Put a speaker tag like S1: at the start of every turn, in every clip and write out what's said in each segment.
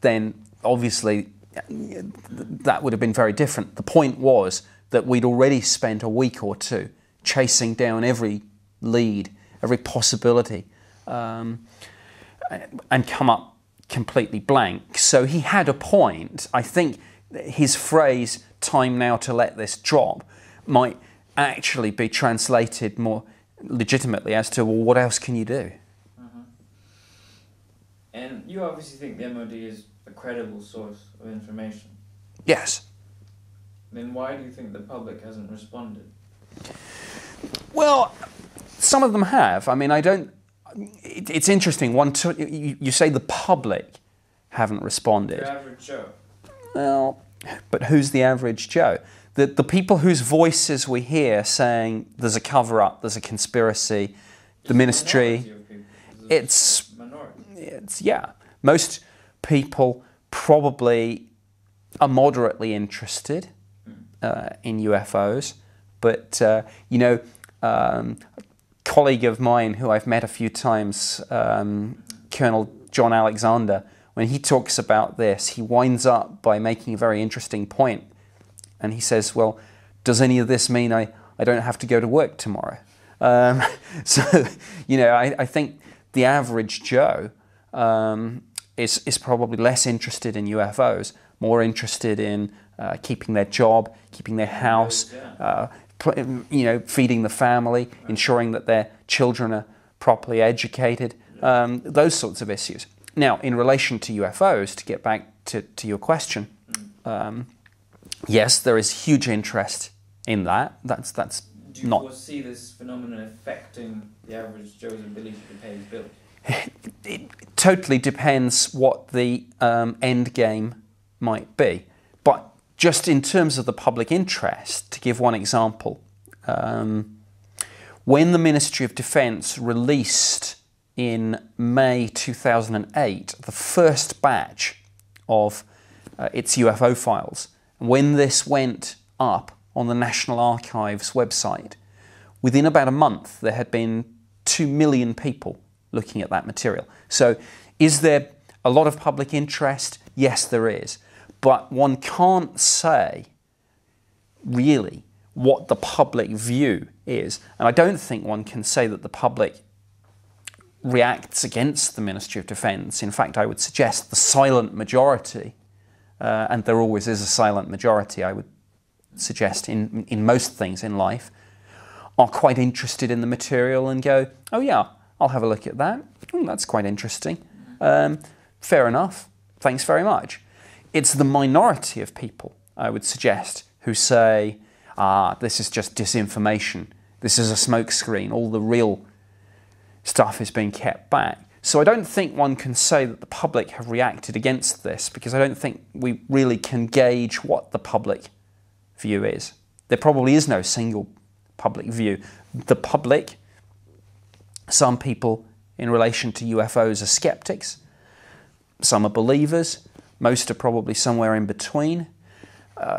S1: then obviously that would have been very different. The point was that we'd already spent a week or two chasing down every lead, every possibility, and come up completely blank. So he had a point. I think his phrase, "time now to let this drop," might actually be translated more legitimately as to, well, what else can you do?
S2: And you obviously think the MOD is a credible source of information.
S1: Yes.
S2: Then why do you think the public hasn't responded?
S1: Well, some of them have. I mean, I don't... It's interesting. You say the public haven't responded.
S2: The average Joe.
S1: Well, but who's the average Joe? The people whose voices we hear saying there's a cover-up, there's a conspiracy, the ministry... It's yeah. Most people probably are moderately interested in UFOs, but you know, a colleague of mine who I've met a few times, Colonel John Alexander, when he talks about this, he winds up by making a very interesting point, and he says, "Well, does any of this mean I don't have to go to work tomorrow?" So, you know, I think the average Joe is probably less interested in UFOs, more interested in keeping their job, keeping their house, you know, feeding the family, ensuring that their children are properly educated, those sorts of issues. Now, in relation to UFOs, to get back to your question, yes, there is huge interest in that. That's
S2: Do you foresee this phenomenon affecting the average Joe's ability to pay his bills?
S1: It totally depends what the end game might be. But just in terms of the public interest, to give one example, when the Ministry of Defence released in May 2008 the first batch of its UFO files, when this went up on the National Archives website, within about a month there had been 2 million people looking at that material. So is there a lot of public interest? Yes, there is. But one can't say really what the public view is. And I don't think one can say that the public reacts against the Ministry of Defence. In fact, I would suggest the silent majority, and there always is a silent majority, I would suggest, in most things in life, are quite interested in the material and go, "Oh yeah, I'll have a look at that. That's quite interesting. Fair enough. Thanks very much." It's the minority of people, I would suggest, who say, this is just disinformation. This is a smokescreen. All the real stuff is being kept back. So I don't think one can say that the public have reacted against this, because I don't think we really can gauge what the public view is. There probably is no single public view. The public, some people in relation to UFOs are skeptics, some are believers, most are probably somewhere in between.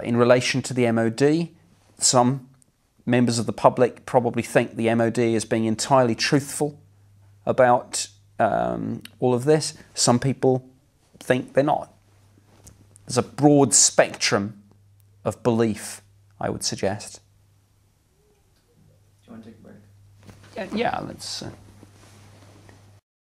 S1: In relation to the MOD, some members of the public probably think the MOD is being entirely truthful about all of this. Some people think they're not. There's a broad spectrum of belief, I would suggest.
S2: Do you want to take a break?
S1: Yeah, let's...